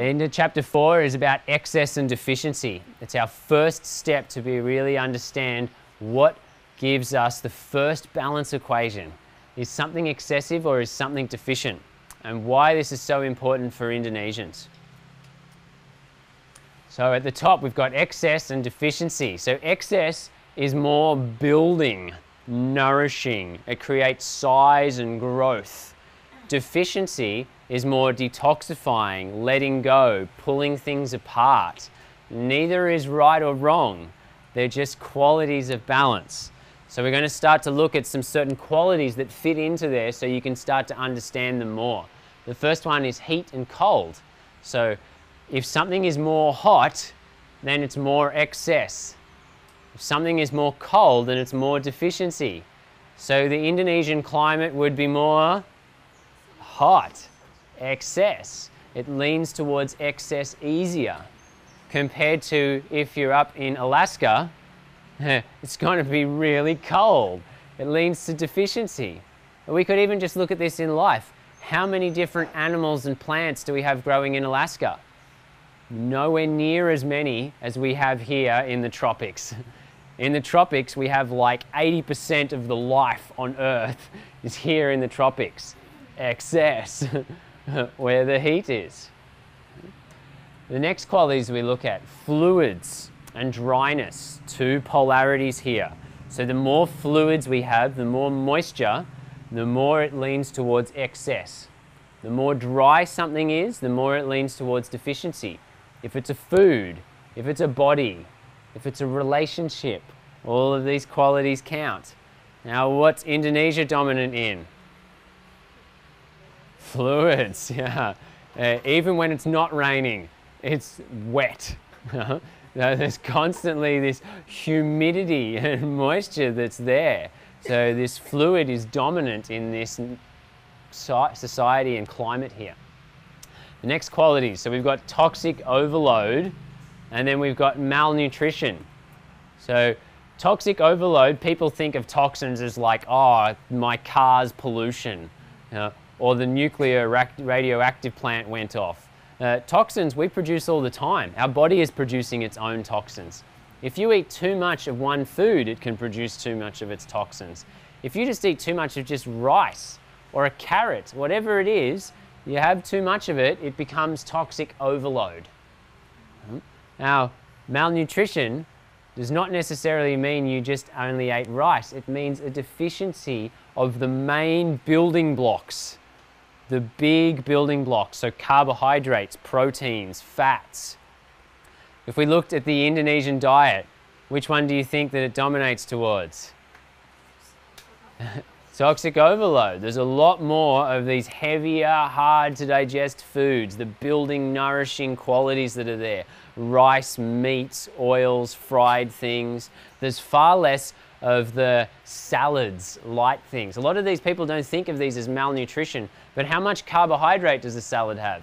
Into chapter 4 is about excess and deficiency. It's our first step to really understand what gives us the first balance equation. Is something excessive or is something deficient? And why this is so important for Indonesians. So at the top we've got excess and deficiency. So excess is more building, nourishing. It creates size and growth. Deficiency is more detoxifying, letting go, pulling things apart. Neither is right or wrong. They're just qualities of balance. So we're going to start to look at some certain qualities that fit into there so you can start to understand them more. The first one is heat and cold. So if something is more hot, then it's more excess. If something is more cold, then it's more deficiency. So the Indonesian climate would be more hot, excess. It leans towards excess easier. Compared to if you're up in Alaska, it's going to be really cold. It leans to deficiency. We could even just look at this in life. How many different animals and plants do we have growing in Alaska? Nowhere near as many as we have here in the tropics. In the tropics, we have like 80% of the life on Earth is here in the tropics. Excess, where the heat is. The next qualities we look at, fluids and dryness, two polarities here. So the more fluids we have, the more moisture, the more it leans towards excess. The more dry something is, the more it leans towards deficiency. If it's a food, if it's a body, if it's a relationship, all of these qualities count. Now, what's Indonesia dominant in? Fluids, yeah. Even when it's not raining, it's wet. There's constantly this humidity and moisture that's there. So this fluid is dominant in this society and climate here. The next qualities, so we've got toxic overload and then we've got malnutrition. So toxic overload, people think of toxins as like, oh, my car's pollution, or the nuclear radioactive plant went off. Toxins we produce all the time. Our body is producing its own toxins. If you eat too much of one food, it can produce too much of its toxins. If you just eat too much of just rice or a carrot, whatever it is, you have too much of it, it becomes toxic overload. Now, malnutrition does not necessarily mean you just only ate rice. It means a deficiency of the main building blocks. The big building blocks, so carbohydrates, proteins, fats. If we looked at the Indonesian diet, which one do you think that it dominates towards? Toxic overload. There's a lot more of these heavier, hard to digest foods, the building, nourishing qualities that are there. Rice, meats, oils, fried things. There's far less of the salads, light things. A lot of these people don't think of these as malnutrition, but how much carbohydrate does a salad have?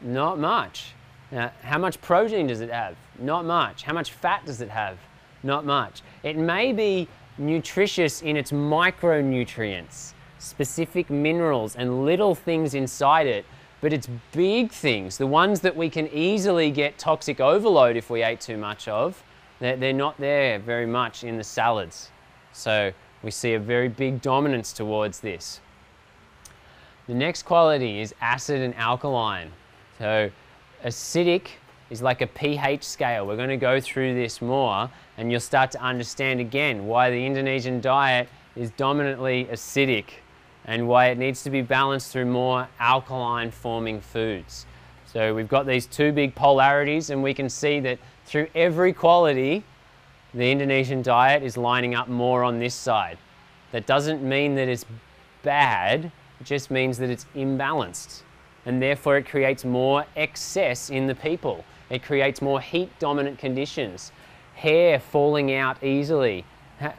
Not much. Now, how much protein does it have? Not much. How much fat does it have? Not much. It may be nutritious in its micronutrients, specific minerals and little things inside it, but it's big things, the ones that we can easily get toxic overload if we ate too much of, they're not there very much in the salads. So we see a very big dominance towards this. The next quality is acid and alkaline. So acidic is like a pH scale. We're going to go through this more and you'll start to understand again why the Indonesian diet is dominantly acidic and why it needs to be balanced through more alkaline forming foods. So we've got these two big polarities and we can see that through every quality the Indonesian diet is lining up more on this side. That doesn't mean that it's bad, it just means that it's imbalanced. And therefore it creates more excess in the people. It creates more heat dominant conditions. Hair falling out easily.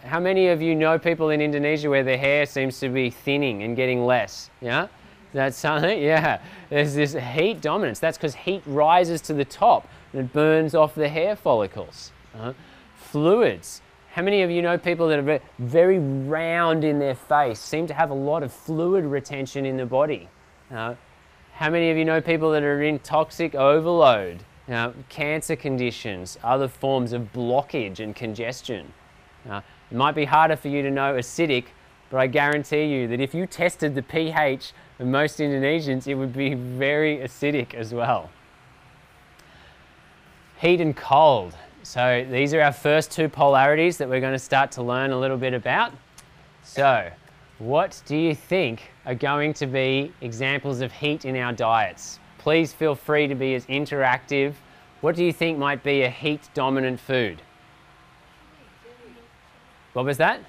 How many of you know people in Indonesia where their hair seems to be thinning and getting less? Yeah? That's something? Yeah. There's this heat dominance. That's because heat rises to the top and it burns off the hair follicles. Fluids. How many of you know people that are very round in their face, seem to have a lot of fluid retention in the body? How many of you know people that are in toxic overload? Cancer conditions, other forms of blockage and congestion. It might be harder for you to know acidic, but I guarantee you that if you tested the pH of most Indonesians, it would be very acidic as well. Heat and cold. So these are our first two polarities that we're going to start to learn a little bit about. So what do you think are going to be examples of heat in our diets? Please feel free to be as interactive. What do you think might be a heat-dominant food? What was that?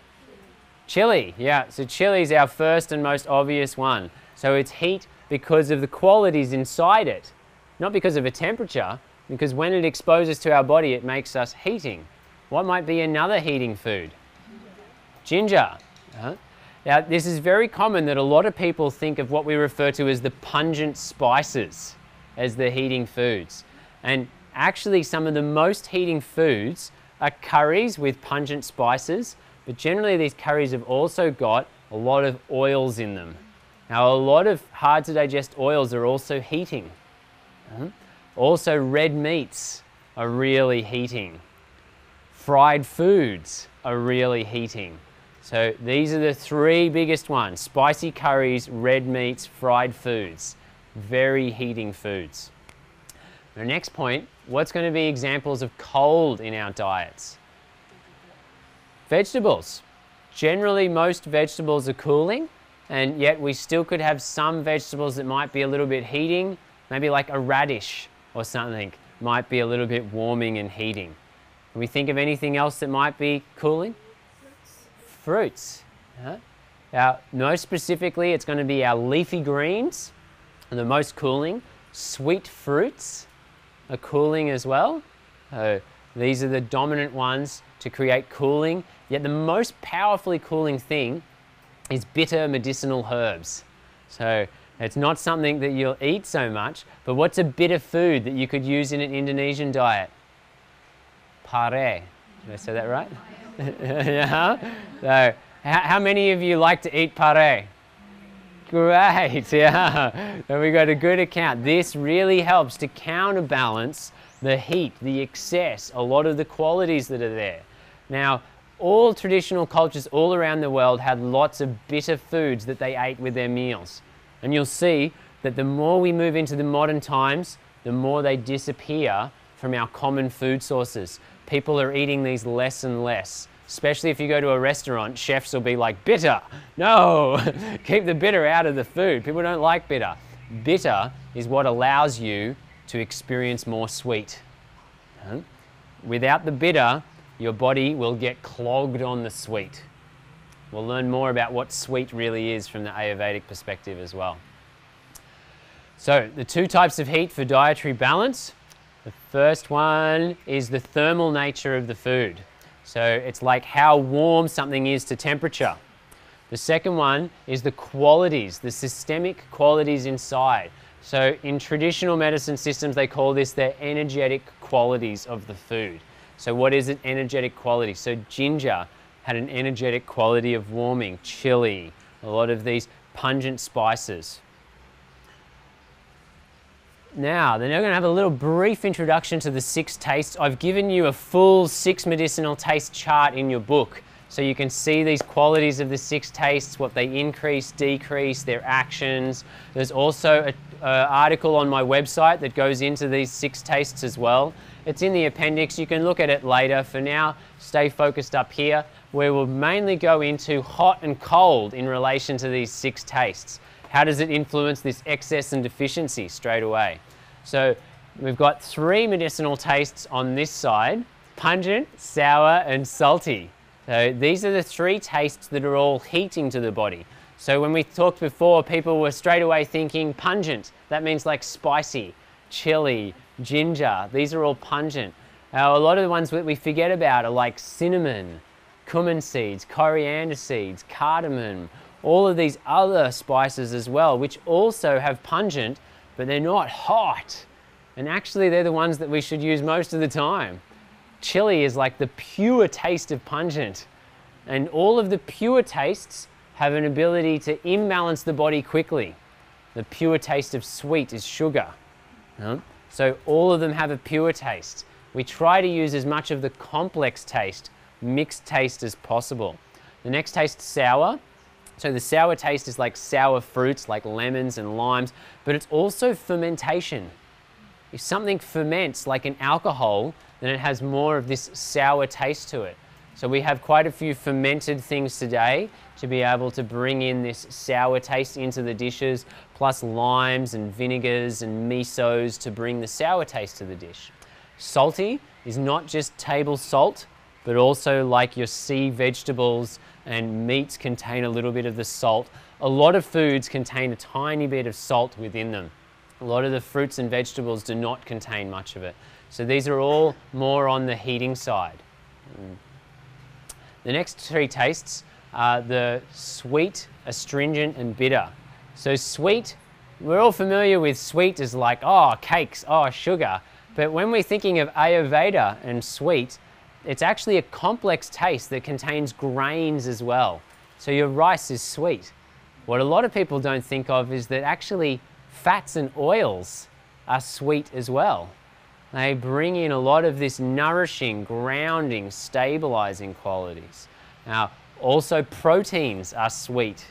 Chili, yeah. So chili is our first and most obvious one. So it's heat because of the qualities inside it, not because of a temperature, because when it exposes to our body, it makes us heating. What might be another heating food? Ginger. Now, this is very common that a lot of people think of what we refer to as the pungent spices as the heating foods. And actually, some of the most heating foods are curries with pungent spices, but generally these curries have also got a lot of oils in them. Now, a lot of hard to digest oils are also heating. Also, red meats are really heating. Fried foods are really heating. So these are the three biggest ones: spicy curries, red meats, fried foods. Very heating foods. The next point, what's going to be examples of cold in our diets? Vegetables. Generally, most vegetables are cooling, and yet we still could have some vegetables that might be a little bit heating, maybe like a radish or something might be a little bit warming and heating. Can we think of anything else that might be cooling? Fruits. Now, most specifically, it's going to be our leafy greens, and the most cooling. Sweet fruits are cooling as well. These are the dominant ones to create cooling. Yet the most powerfully cooling thing is bitter medicinal herbs. So it's not something that you'll eat so much, but what's a bitter food that you could use in an Indonesian diet? Pare. Did I say that right? Yeah. So, how many of you like to eat pare? Great, yeah. So we got a good account. This really helps to counterbalance the heat, the excess, a lot of the qualities that are there. Now, all traditional cultures all around the world had lots of bitter foods that they ate with their meals. And you'll see that the more we move into the modern times, the more they disappear from our common food sources. People are eating these less and less. Especially if you go to a restaurant, chefs will be like, bitter, no, keep the bitter out of the food. People don't like bitter. Bitter is what allows you to experience more sweet. Without the bitter, your body will get clogged on the sweet. We'll learn more about what sweet really is from the Ayurvedic perspective as well. So the two types of heat for dietary balance. The first one is the thermal nature of the food. So it's like how warm something is to temperature. The second one is the qualities, the systemic qualities inside. So in traditional medicine systems, they call this the energetic qualities of the food. So what is an energetic quality? So ginger had an energetic quality of warming, chili, a lot of these pungent spices. Now, then we're going to have a little brief introduction to the 6 tastes. I've given you a full 6 medicinal taste chart in your book, so you can see these qualities of the 6 tastes, what they increase, decrease, their actions. There's also an article on my website that goes into these 6 tastes as well. It's in the appendix. You can look at it later. For now, stay focused up here, where we'll mainly go into hot and cold in relation to these 6 tastes. How does it influence this excess and deficiency straight away? So we've got 3 medicinal tastes on this side: pungent, sour, and salty. So these are the 3 tastes that are all heating to the body. So when we talked before, people were straight away thinking pungent. That means like spicy, chili, ginger. These are all pungent. Now, a lot of the ones that we forget about are like cinnamon, cumin seeds, coriander seeds, cardamom, all of these other spices as well, which also have pungent, but they're not hot. And actually, they're the ones that we should use most of the time. Chili is like the pure taste of pungent. And all of the pure tastes have an ability to imbalance the body quickly. The pure taste of sweet is sugar. So all of them have a pure taste. We try to use as much of the complex taste, mixed taste as possible. The next taste, sour. So the sour taste is like sour fruits like lemons and limes, but it's also fermentation. If something ferments like an alcohol, then it has more of this sour taste to it. So we have quite a few fermented things today to be able to bring in this sour taste into the dishes, plus limes and vinegars and misos to bring the sour taste to the dish. Salty is not just table salt, but also like your sea vegetables and meats contain a little bit of the salt. A lot of foods contain a tiny bit of salt within them. A lot of the fruits and vegetables do not contain much of it. So these are all more on the heating side. The next three tastes are the sweet, astringent, and bitter. So sweet, we're all familiar with sweet as like, oh, cakes, oh, sugar. But when we're thinking of Ayurveda and sweet, it's actually a complex taste that contains grains as well. So your rice is sweet. What a lot of people don't think of is that actually fats and oils are sweet as well. They bring in a lot of this nourishing, grounding, stabilizing qualities. Now, also proteins are sweet.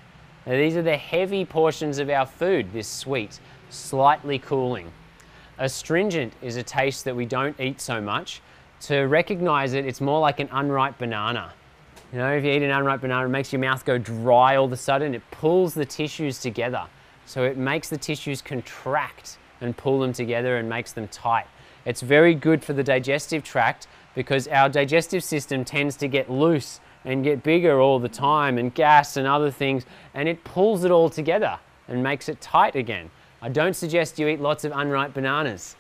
Now, these are the heavy portions of our food, this sweet, slightly cooling. Astringent is a taste that we don't eat so much. To recognize it, it's more like an unripe banana. You know, if you eat an unripe banana, it makes your mouth go dry all of a sudden. It pulls the tissues together. So it makes the tissues contract and pull them together and makes them tight. It's very good for the digestive tract because our digestive system tends to get loose and get bigger all the time, and gas and other things, and it pulls it all together and makes it tight again. I don't suggest you eat lots of unripe bananas.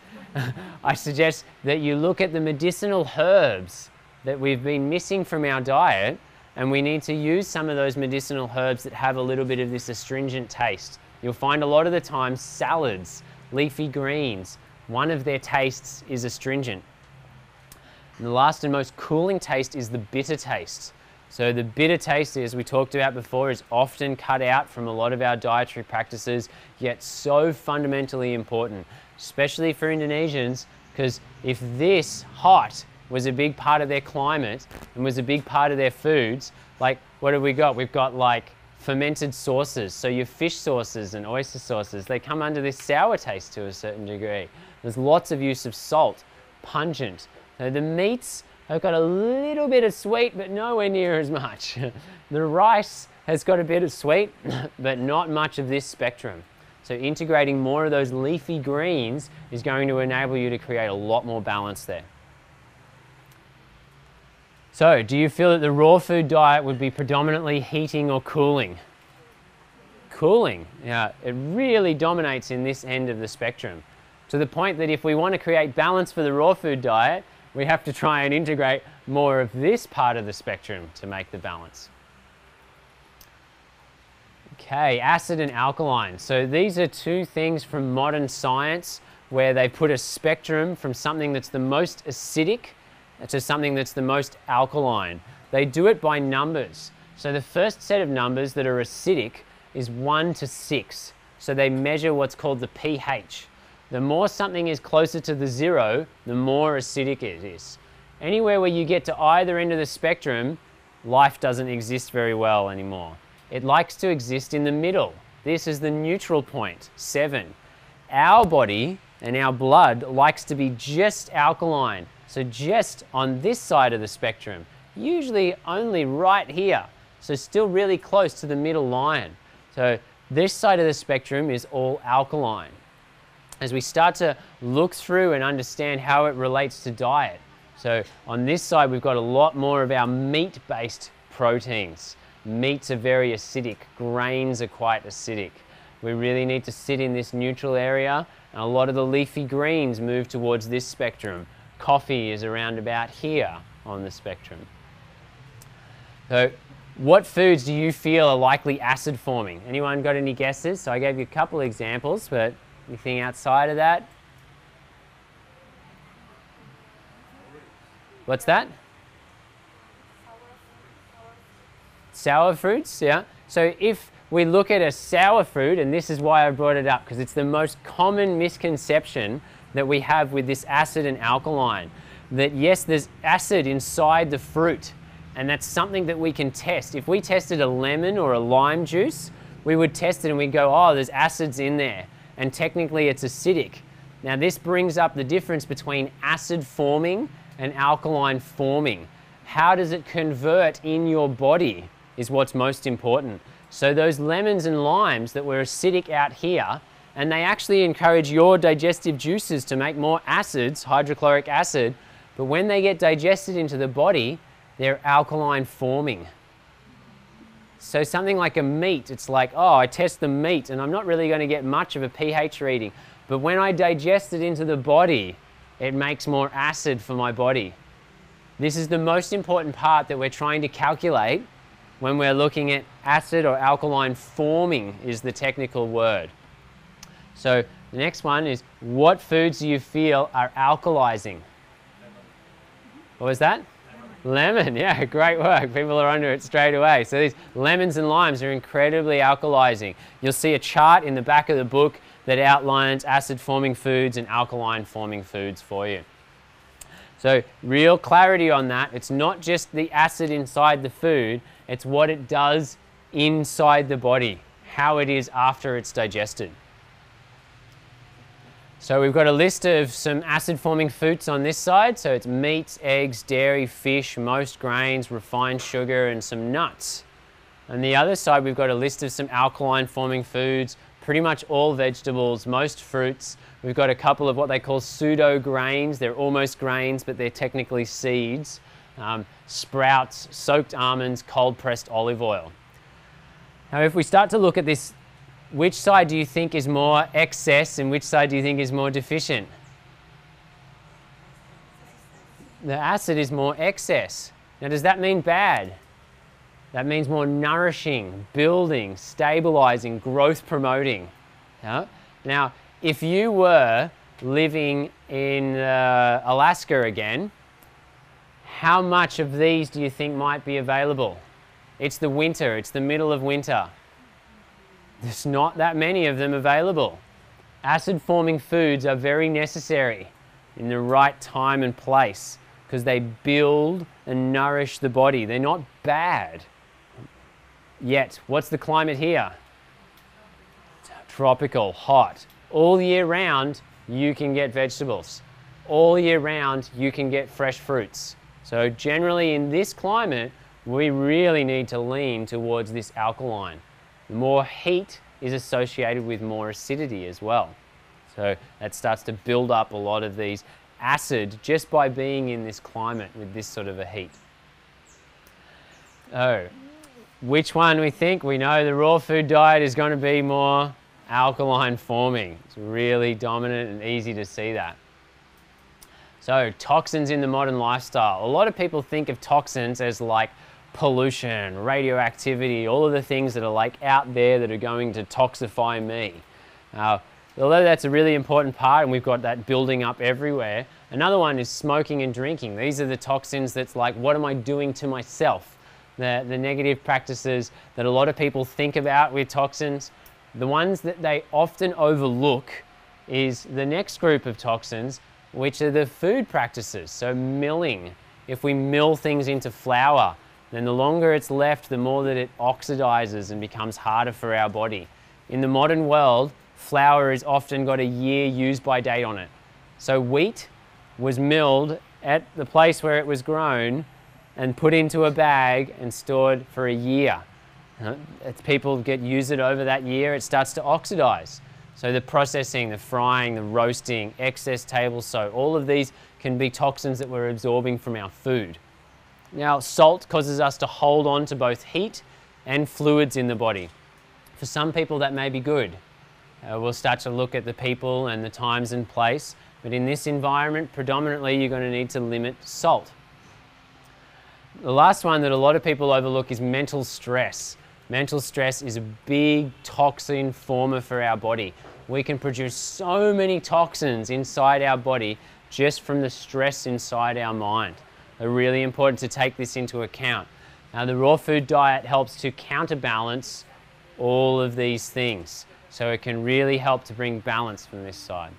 I suggest that you look at the medicinal herbs that we've been missing from our diet, and we need to use some of those medicinal herbs that have a little bit of this astringent taste. You'll find a lot of the time salads, leafy greens, one of their tastes is astringent. And the last and most cooling taste is the bitter taste. So the bitter taste, as we talked about before, is often cut out from a lot of our dietary practices, yet so fundamentally important, especially for Indonesians, because if this hot was a big part of their climate and was a big part of their foods, like what have we got? We've got like fermented sauces. So your fish sauces and oyster sauces, they come under this sour taste to a certain degree. There's lots of use of salt, pungent. So the meats have got a little bit of sweet, but nowhere near as much. The rice has got a bit of sweet, but not much of this spectrum. So integrating more of those leafy greens is going to enable you to create a lot more balance there. So, do you feel that the raw food diet would be predominantly heating or cooling? Cooling, yeah, it really dominates in this end of the spectrum. To the point that if we want to create balance for the raw food diet, we have to try and integrate more of this part of the spectrum to make the balance. Okay, acid and alkaline. So these are two things from modern science where they put a spectrum from something that's the most acidic to something that's the most alkaline. They do it by numbers. So the first set of numbers that are acidic is 1 to 6. So they measure what's called the pH. The more something is closer to the 0, the more acidic it is. Anywhere where you get to either end of the spectrum, life doesn't exist very well anymore. It likes to exist in the middle. This is the neutral point, 7. Our body and our blood likes to be just alkaline. So just on this side of the spectrum, usually only right here. So still really close to the middle line. So this side of the spectrum is all alkaline. As we start to look through and understand how it relates to diet. So on this side, we've got a lot more of our meat-based proteins. Meats are very acidic, grains are quite acidic. We really need to sit in this neutral area, and a lot of the leafy greens move towards this spectrum. Coffee is around about here on the spectrum. So what foods do you feel are likely acid forming? Anyone got any guesses? So I gave you a couple examples, but anything outside of that? What's that? Sour fruits, yeah. So if we look at a sour fruit, and this is why I brought it up, because it's the most common misconception that we have with this acid and alkaline, that yes, there's acid inside the fruit, and that's something that we can test. If we tested a lemon or a lime juice, we would test it and we'd go, oh, there's acids in there, and technically it's acidic. Now this brings up the difference between acid forming and alkaline forming. How does it convert in your body is what's most important. So those lemons and limes that were acidic out here, and they actually encourage your digestive juices to make more acids, hydrochloric acid, but when they get digested into the body, they're alkaline forming. So something like a meat, it's like, oh, I test the meat and I'm not really going to get much of a pH reading, but when I digest it into the body, it makes more acid for my body. This is the most important part that we're trying to calculate when we're looking at acid or alkaline forming is the technical word. So the next one is, what foods do you feel are alkalizing? What was that? Lemon, yeah, great work. People are onto it straight away. So these lemons and limes are incredibly alkalizing. You'll see a chart in the back of the book that outlines acid forming foods and alkaline forming foods for you. So real clarity on that. It's not just the acid inside the food, it's what it does inside the body, how it is after it's digested. So we've got a list of some acid-forming foods on this side. So it's meats, eggs, dairy, fish, most grains, refined sugar, and some nuts. On the other side, we've got a list of some alkaline-forming foods, pretty much all vegetables, most fruits. We've got a couple of what they call pseudo-grains. They're almost grains, but they're technically seeds. Sprouts, soaked almonds, cold-pressed olive oil. Now, if we start to look at this, which side do you think is more excess and which side do you think is more deficient? The acid is more excess. Now, does that mean bad? That means more nourishing, building, stabilizing, growth promoting. Yeah? Now, if you were living in Alaska again, how much of these do you think might be available? It's the winter, it's the middle of winter. There's not that many of them available. Acid-forming foods are very necessary in the right time and place because they build and nourish the body. They're not bad. Yet, what's the climate here? Tropical, hot. All year round, you can get vegetables. All year round, you can get fresh fruits. So generally in this climate, we really need to lean towards this alkaline. More heat is associated with more acidity as well. So that starts to build up a lot of these acid just by being in this climate with this sort of a heat. Oh, which one we think? We know the raw food diet is going to be more alkaline forming. It's really dominant and easy to see that. So toxins in the modern lifestyle. A lot of people think of toxins as like pollution, radioactivity, all of the things that are like out there that are going to toxify me. Although that's a really important part and we've got that building up everywhere, another one is smoking and drinking. These are the toxins that's like, what am I doing to myself? The negative practices that a lot of people think about with toxins. The ones that they often overlook is the next group of toxins, which are the food practices. So milling. If we mill things into flour, then the longer it's left, the more that it oxidizes and becomes harder for our body. In the modern world, flour has often got a year use by date on it. So wheat was milled at the place where it was grown and put into a bag and stored for a year. As people use it over that year, it starts to oxidize. So the processing, the frying, the roasting, excess table soap, all of these can be toxins that we're absorbing from our food. Now, salt causes us to hold on to both heat and fluids in the body. For some people, that may be good. We'll start to look at the people and the times and place, but in this environment, predominantly, you're going to need to limit salt. The last one that a lot of people overlook is mental stress. Mental stress is a big toxin former for our body. We can produce so many toxins inside our body just from the stress inside our mind. Are really important to take this into account. Now, the raw food diet helps to counterbalance all of these things. So it can really help to bring balance from this side.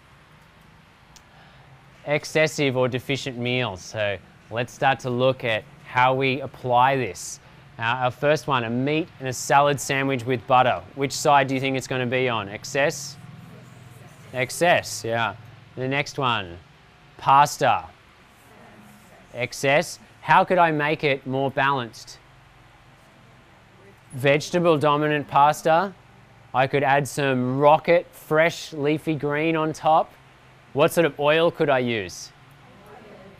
Excessive or deficient meals. So let's start to look at how we apply this. Our first one, a meat and a salad sandwich with butter. Which side do you think it's going to be on? Excess? Excess, yeah. The next one, pasta. Excess. How could I make it more balanced? Vegetable dominant pasta. I could add some rocket fresh leafy green on top. What sort of oil could I use?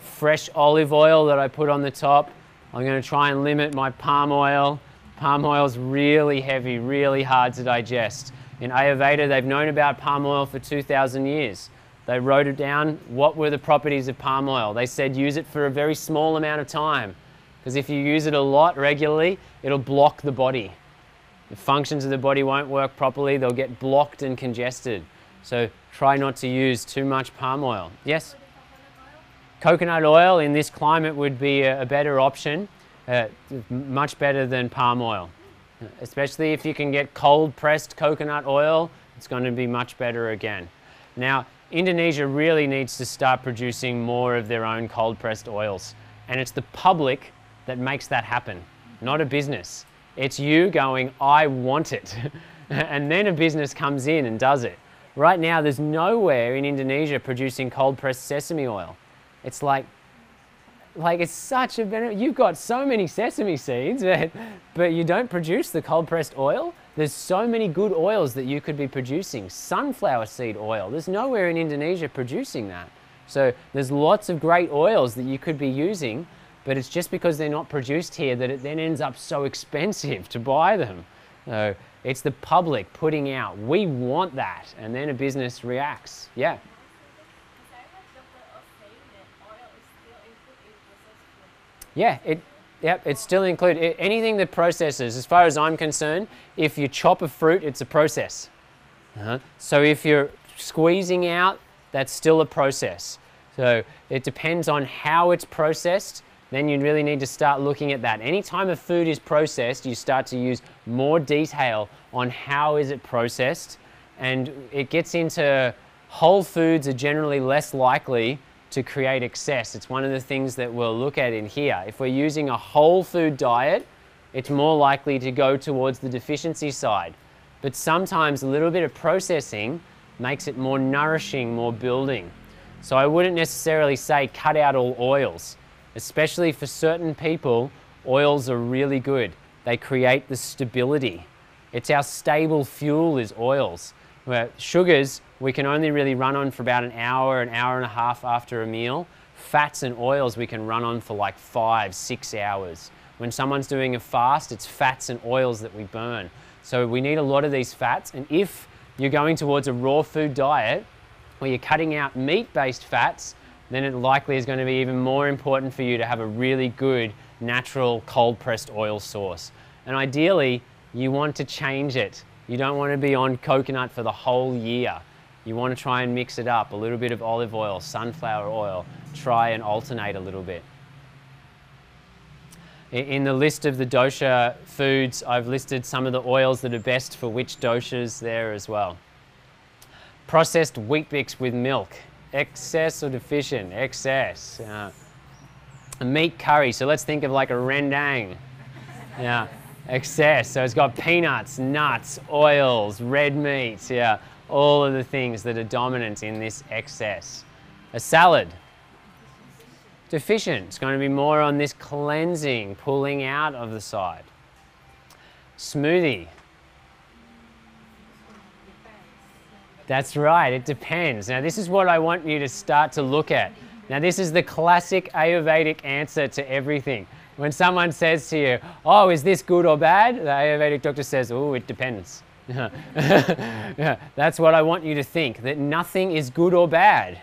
Fresh olive oil that I put on the top. I'm going to try and limit my palm oil. Palm oil is really heavy, really hard to digest. In Ayurveda, they've known about palm oil for 2,000 years. They wrote it down. What were the properties of palm oil? They said use it for a very small amount of time, because if you use it a lot regularly, it'll block the body. The functions of the body won't work properly. They'll get blocked and congested. So try not to use too much palm oil. Yes? Coconut oil in this climate would be a better option, much better than palm oil. Especially if you can get cold pressed coconut oil, it's going to be much better again. Now, Indonesia really needs to start producing more of their own cold pressed oils. And it's the public that makes that happen, not a business. It's you going, I want it. And then a business comes in and does it. Right now, there's nowhere in Indonesia producing cold pressed sesame oil. It's like it's such a benefit. You've got so many sesame seeds, but you don't produce the cold pressed oil. There's so many good oils that you could be producing. Sunflower seed oil, there's nowhere in Indonesia producing that. So there's lots of great oils that you could be using, but it's just because they're not produced here that it then ends up so expensive to buy them. So it's the public putting out, we want that, and then a business reacts. Yeah. Yeah, it's still included. Anything that processes, as far as I'm concerned, if you chop a fruit, it's a process. So if you're squeezing out, that's still a process. So it depends on how it's processed, then you really need to start looking at that. Anytime a food is processed, you start to use more detail on how is it processed, and it gets into whole foods are generally less likely to create excess. It's one of the things that we'll look at in here. If we're using a whole food diet, it's more likely to go towards the deficiency side. But sometimes a little bit of processing makes it more nourishing, more building. So I wouldn't necessarily say cut out all oils. Especially for certain people, oils are really good. They create the stability. It's our stable fuel is oils. Where sugars, we can only really run on for about an hour and a half after a meal. Fats and oils we can run on for like 5-6 hours. When someone's doing a fast, it's fats and oils that we burn. So we need a lot of these fats, and if you're going towards a raw food diet where you're cutting out meat-based fats, then it likely is going to be even more important for you to have a really good natural cold-pressed oil source. And ideally, you want to change it. You don't want to be on coconut for the whole year. You want to try and mix it up, a little bit of olive oil, sunflower oil, try and alternate a little bit. In the list of the dosha foods, I've listed some of the oils that are best for which doshas there as well. Processed wheat bix with milk, excess or deficient? Excess. A meat curry, so let's think of like a rendang. Yeah. Excess, so it's got peanuts, nuts, oils, red meat, yeah, all of the things that are dominant in this excess. A salad, deficient, it's going to be more on this cleansing, pulling out of the side. Smoothie, that's right, it depends. Now this is what I want you to start to look at. Now this is the classic Ayurvedic answer to everything. When someone says to you, oh, is this good or bad? The Ayurvedic doctor says, oh, it depends. Yeah, that's what I want you to think, that nothing is good or bad.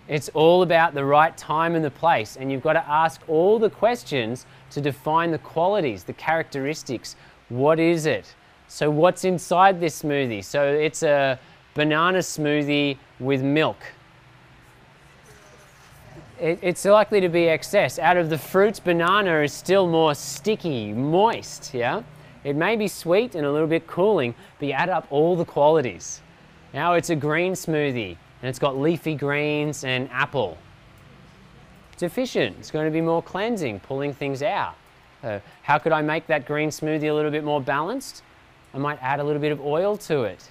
It's all about the right time and the place, and you've got to ask all the questions to define the qualities, the characteristics. What is it? So what's inside this smoothie? So it's a banana smoothie with milk. It's likely to be excess. Out of the fruits, banana is still more sticky, moist, yeah? It may be sweet and a little bit cooling, but you add up all the qualities. Now it's a green smoothie, and it's got leafy greens and apple. Deficient, it's going to be more cleansing, pulling things out. How could I make that green smoothie a little bit more balanced? I might add a little bit of oil to it.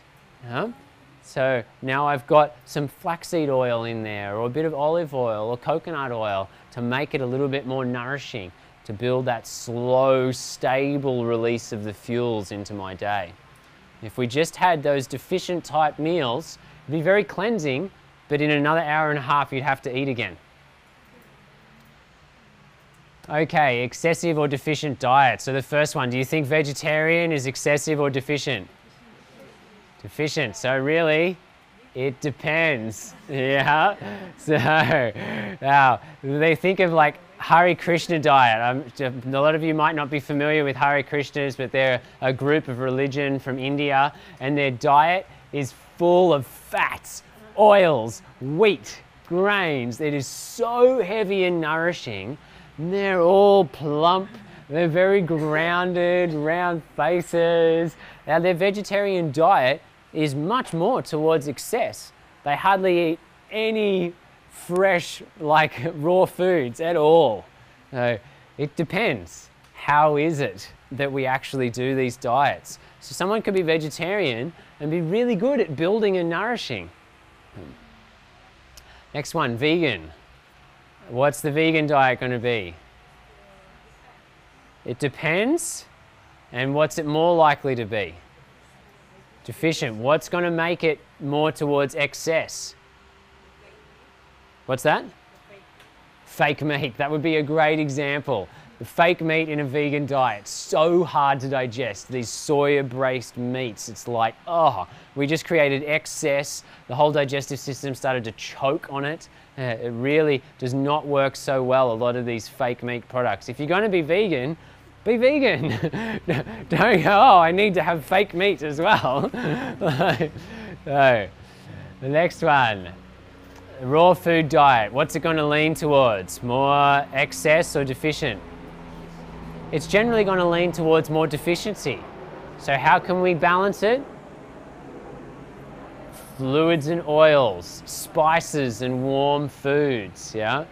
So now I've got some flaxseed oil in there, or a bit of olive oil or coconut oil to make it a little bit more nourishing, to build that slow, stable release of the fuels into my day. If we just had those deficient type meals, it'd be very cleansing, but in another hour and a half you'd have to eat again. Okay, excessive or deficient diet. So the first one, do you think vegetarian is excessive or deficient? Deficient. So really, it depends. Yeah. So now they think of like Hare Krishna diet. A lot of you might not be familiar with Hare Krishnas, but they're a group of religion from India, and their diet is full of fats, oils, wheat, grains. It is so heavy and nourishing. They're all plump, they're very grounded, round faces. Now their vegetarian diet is much more towards excess. They hardly eat any fresh, like raw foods at all. So it depends. How is it that we actually do these diets? So someone could be vegetarian and be really good at building and nourishing. Next one, vegan. What's the vegan diet going to be? It depends. And what's it more likely to be? Deficient. What's going to make it more towards excess? What's that? Fake meat. That would be a great example. The fake meat in a vegan diet, so hard to digest. These soya-based meats, it's like, oh, we just created excess. The whole digestive system started to choke on it. It really does not work so well, a lot of these fake meat products. If you're going to be vegan, be vegan. Don't go, oh, I need to have fake meat as well. So, the next one, raw food diet. What's it going to lean towards? More excess or deficient? It's generally going to lean towards more deficiency. So how can we balance it? Fluids and oils, spices and warm foods, yeah?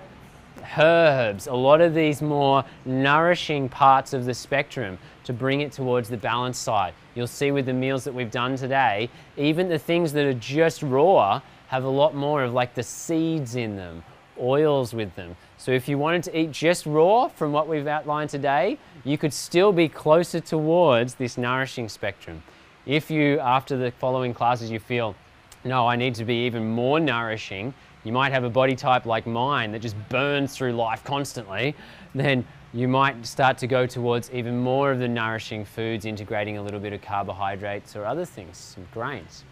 Herbs, a lot of these more nourishing parts of the spectrum to bring it towards the balanced side. You'll see with the meals that we've done today, even the things that are just raw have a lot more of like the seeds in them, oils with them. So if you wanted to eat just raw from what we've outlined today, you could still be closer towards this nourishing spectrum. If you, after the following classes, you feel, no, I need to be even more nourishing, you might have a body type like mine that just burns through life constantly, then you might start to go towards even more of the nourishing foods, integrating a little bit of carbohydrates or other things, some grains.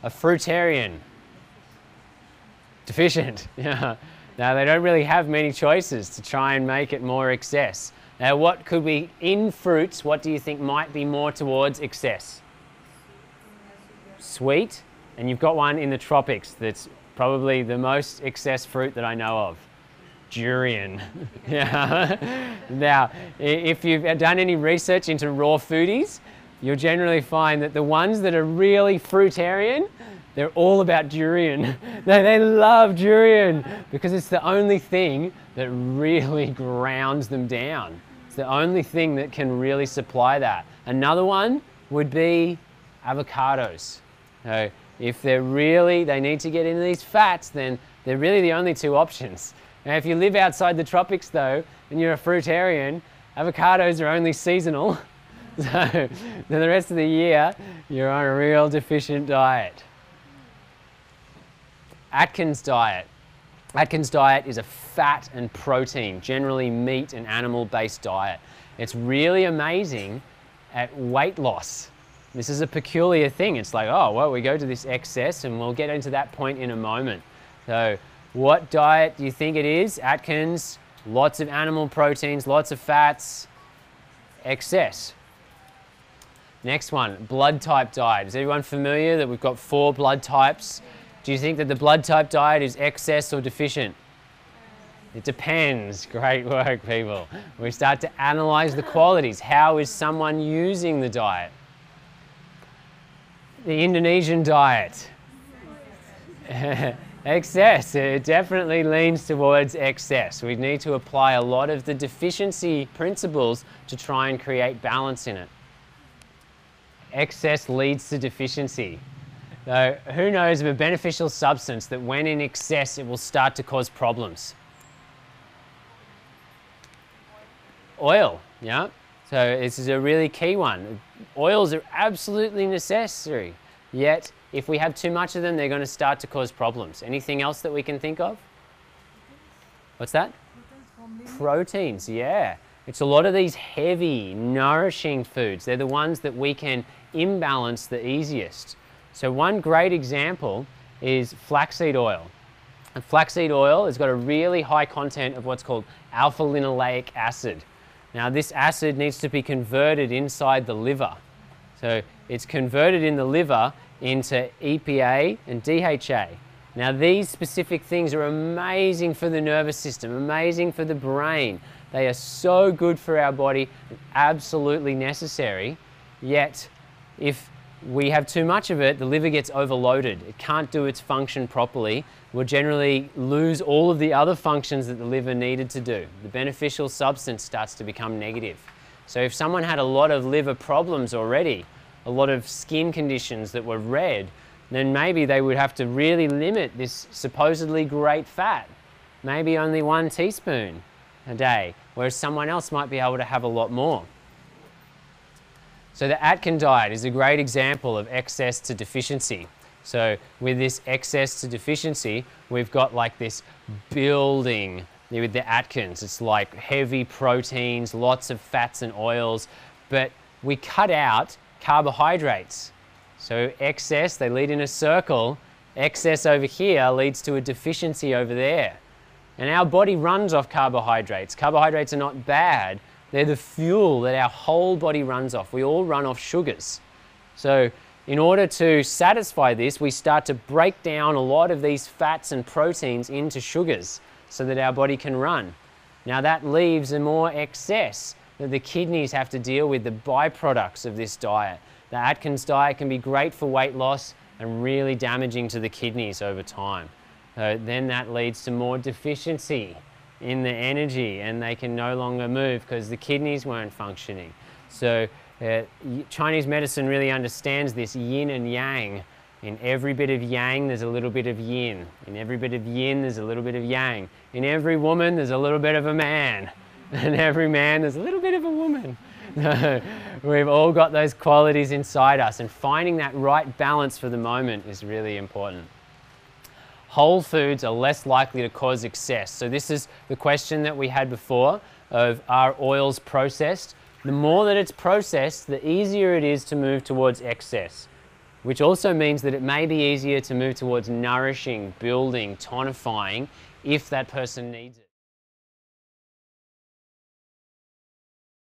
A fruitarian, deficient. Yeah. Now they don't really have many choices to try and make it more excess. Now what could we, in fruits, what do you think might be more towards excess? Sweet, and you've got one in the tropics that's probably the most excess fruit that I know of. Durian. Yeah. Now, if you've done any research into raw foodies, you'll generally find that the ones that are really fruitarian, they're all about durian. They love durian because it's the only thing that really grounds them down. It's the only thing that can really supply that. Another one would be avocados. So if they need to get into these fats, then they're really the only two options. Now, if you live outside the tropics though, and you're a fruitarian, avocados are only seasonal. So the rest of the year, you're on a real deficient diet. Atkins diet. Atkins diet is a fat and protein, generally meat and animal-based diet. It's really amazing at weight loss. This is a peculiar thing. It's like, oh, well, we go to this excess, and we'll get into that point in a moment. So what diet do you think it is? Atkins, lots of animal proteins, lots of fats, excess. Next one, blood type diet. Is everyone familiar that we've got 4 blood types? Do you think that the blood type diet is excess or deficient? It depends. Great work, people. We start to analyze the qualities. How is someone using the diet? The Indonesian diet. Excess. It definitely leans towards excess. We need to apply a lot of the deficiency principles to try and create balance in it. Excess leads to deficiency. So who knows of a beneficial substance that when in excess it will start to cause problems? Oil, yeah? So this is a really key one. Oils are absolutely necessary, yet if we have too much of them, they're going to start to cause problems. Anything else that we can think of? What's that? Proteins, yeah. It's a lot of these heavy, nourishing foods. They're the ones that we can imbalance the easiest. So one great example is flaxseed oil. And flaxseed oil has got a really high content of what's called alpha-linoleic acid. Now this acid needs to be converted inside the liver. So it's converted in the liver into EPA and DHA. Now these specific things are amazing for the nervous system, amazing for the brain. They are so good for our body, absolutely necessary. Yet if we have too much of it, the liver gets overloaded. It can't do its function properly. We'll generally lose all of the other functions that the liver needed to do. The beneficial substance starts to become negative. So if someone had a lot of liver problems already, a lot of skin conditions that were red, then maybe they would have to really limit this supposedly great fat. Maybe only 1 teaspoon a day, whereas someone else might be able to have a lot more. So the Atkins diet is a great example of excess to deficiency. So with this excess to deficiency, we've got like this building with the Atkins. It's like heavy proteins, lots of fats and oils, but we cut out carbohydrates. So excess, they lead in a circle. Excess over here leads to a deficiency over there. And our body runs off carbohydrates. Carbohydrates are not bad. They're the fuel that our whole body runs off. We all run off sugars. So in order to satisfy this, we start to break down a lot of these fats and proteins into sugars so that our body can run. Now that leaves a more excess that the kidneys have to deal with, the byproducts of this diet. The Atkins diet can be great for weight loss and really damaging to the kidneys over time. So then that leads to more deficiency in the energy and they can no longer move because the kidneys weren't functioning. So Chinese medicine really understands this yin and yang. In every bit of yang, there's a little bit of yin. In every bit of yin, there's a little bit of yang. In every woman, there's a little bit of a man. In every man, there's a little bit of a woman. We've all got those qualities inside us, and finding that right balance for the moment is really important. Whole foods are less likely to cause excess. So this is the question that we had before of, are oils processed? The more that it's processed, the easier it is to move towards excess, which also means that it may be easier to move towards nourishing, building, tonifying if that person needs it.